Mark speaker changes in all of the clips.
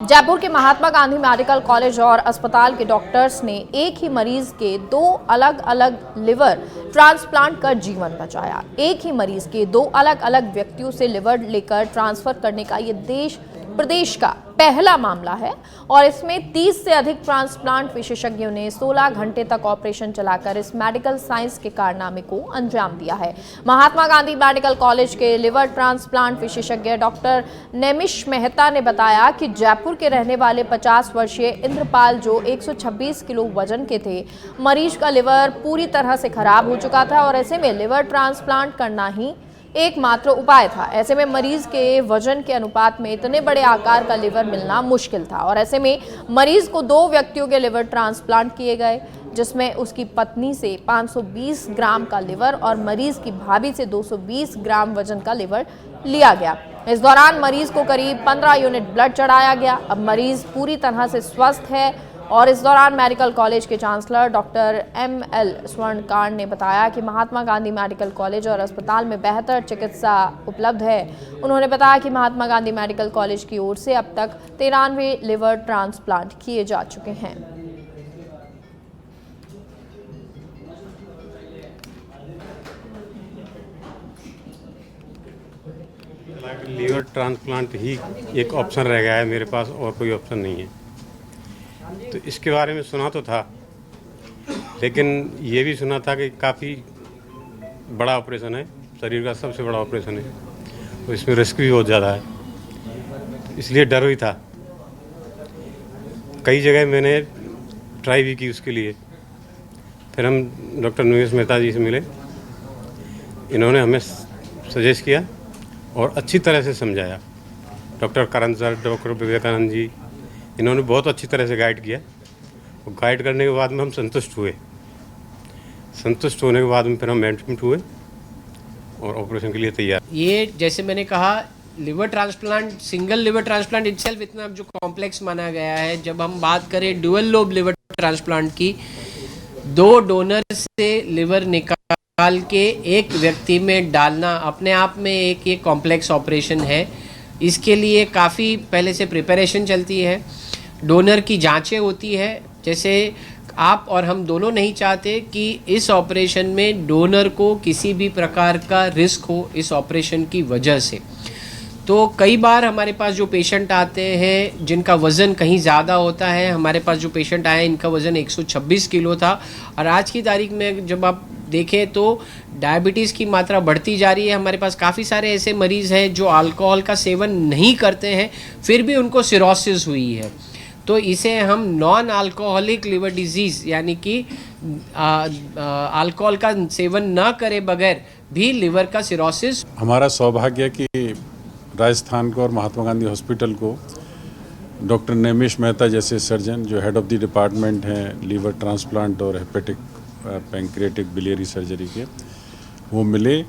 Speaker 1: जयपुर के Mahatma Gandhi medical college और अस्पताल के डॉक्टर्स ने एक ही मरीज के 2 अलग अलग लिवर ट्रांसप्लांट कर जीवन बचाया। एक ही मरीज के 2 अलग अलग व्यक्तियों से लिवर लेकर ट्रांसफर करने का ये देश प्रदेश का पहला मामला है और इसमें 30 से अधिक ट्रांसप्लांट विशेषज्ञों ने 16 घंटे तक ऑपरेशन चलाकर इस मेडिकल साइंस के कारनामे को अंजाम दिया है। महात्मा गांधी मेडिकल कॉलेज के लिवर ट्रांसप्लांट विशेषज्ञ डॉक्टर नेमिश मेहता ने बताया कि जयपुर के रहने वाले 50 वर्षीय इंद्रपाल, जो 126 किलो वजन के थे, मरीज का लिवर पूरी तरह से खराब हो चुका था और ऐसे में लिवर ट्रांसप्लांट करना ही एकमात्र उपाय था। ऐसे में मरीज के वजन के अनुपात में इतने बड़े आकार का लिवर मिलना मुश्किल था और ऐसे में मरीज को 2 व्यक्तियों के लिवर ट्रांसप्लांट किए गए, जिसमें उसकी पत्नी से 520 ग्राम का लिवर और मरीज की भाभी से 220 ग्राम वजन का लिवर लिया गया। इस दौरान मरीज को करीब 15 यूनिट ब्लड चढ़ाया गया। अब मरीज पूरी तरह से स्वस्थ है और इस दौरान मेडिकल कॉलेज के चांसलर डॉक्टर ML स्वर्णकार ने बताया कि महात्मा गांधी मेडिकल कॉलेज और अस्पताल में बेहतर चिकित्सा उपलब्ध है। उन्होंने बताया कि महात्मा गांधी मेडिकल कॉलेज की ओर से अब तक 93 लिवर ट्रांसप्लांट किए जा चुके हैं।
Speaker 2: लीवर ट्रांसप्लांट ही एक ऑप्शन रह गया है मेरे पास, और कोई ऑप्शन नहीं है। तो इसके बारे में सुना तो था, लेकिन ये भी सुना था कि काफ़ी बड़ा ऑपरेशन है, शरीर का सबसे बड़ा ऑपरेशन है, तो इसमें रिस्क भी बहुत ज़्यादा है, इसलिए डर भी था। कई जगह मैंने ट्राई भी की उसके लिए। फिर हम डॉक्टर नेमिश मेहता जी से मिले, इन्होंने हमें सजेस्ट किया और अच्छी तरह से समझाया। डॉक्टर करण सर, डॉक्टर विवेकानंद जी, इन्होंने बहुत अच्छी तरह से गाइड किया और गाइड करने के बाद में हम संतुष्ट हुए। संतुष्ट होने के बाद में फिर हम एडमिट हुए और ऑपरेशन के लिए तैयार।
Speaker 3: ये जैसे मैंने कहा, liver transplant, single liver transplant itself इतना जो कॉम्प्लेक्स माना गया है। जब हम बात करें डुअल लोब लिवर ट्रांसप्लांट की, 2 डोनर से लिवर निकाल के एक व्यक्ति में डालना अपने आप में एक ये कॉम्प्लेक्स ऑपरेशन है। इसके लिए काफ़ी पहले से प्रिपरेशन चलती है, डोनर की जांचें होती है। जैसे आप और हम दोनों नहीं चाहते कि इस ऑपरेशन में डोनर को किसी भी प्रकार का रिस्क हो इस ऑपरेशन की वजह से। तो कई बार हमारे पास जो पेशेंट आते हैं जिनका वज़न कहीं ज़्यादा होता है, हमारे पास जो पेशेंट आए इनका वज़न 126 किलो था और आज की तारीख में जब आप देखें तो डायबिटीज़ की मात्रा बढ़ती जा रही है। हमारे पास काफ़ी सारे ऐसे मरीज़ हैं जो अल्कोहल का सेवन नहीं करते हैं, फिर भी उनको सिरोसिस हुई है। तो इसे हम नॉन अल्कोहलिक लिवर डिजीज़, यानी कि अल्कोहल का सेवन न करे बगैर भी लिवर का सिरोसिस।
Speaker 4: हमारा सौभाग्य कि राजस्थान को और महात्मा गांधी हॉस्पिटल को डॉक्टर नेमिश मेहता जैसे सर्जन, जो हेड ऑफ़ द डिपार्टमेंट हैं लीवर ट्रांसप्लांट और हेपेटिक पैंक्रियाटिक बिलियरी सर्जरी के, वो मिले।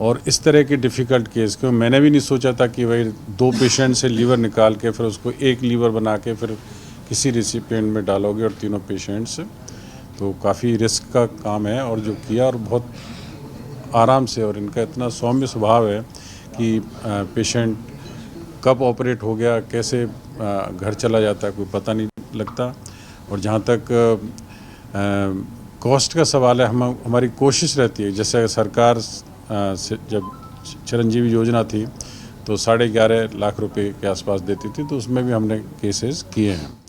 Speaker 4: और इस तरह के डिफ़िकल्ट केस को मैंने भी नहीं सोचा था कि भाई 2 पेशेंट से लीवर निकाल के फिर उसको एक लीवर बना के फिर किसी रिसिपिएंट में डालोगे और तीनों पेशेंट्स, तो काफ़ी रिस्क का काम है। और जो किया और बहुत आराम से, और इनका इतना सौम्य स्वभाव है कि पेशेंट कब ऑपरेट हो गया, कैसे घर चला जाता है, कोई पता नहीं लगता। और जहाँ तक कॉस्ट का सवाल है, हमारी कोशिश रहती है, जैसे सरकार से जब चिरंजीवी योजना थी तो 11.5 लाख रुपए के आसपास देती थी, तो उसमें भी हमने केसेस किए हैं।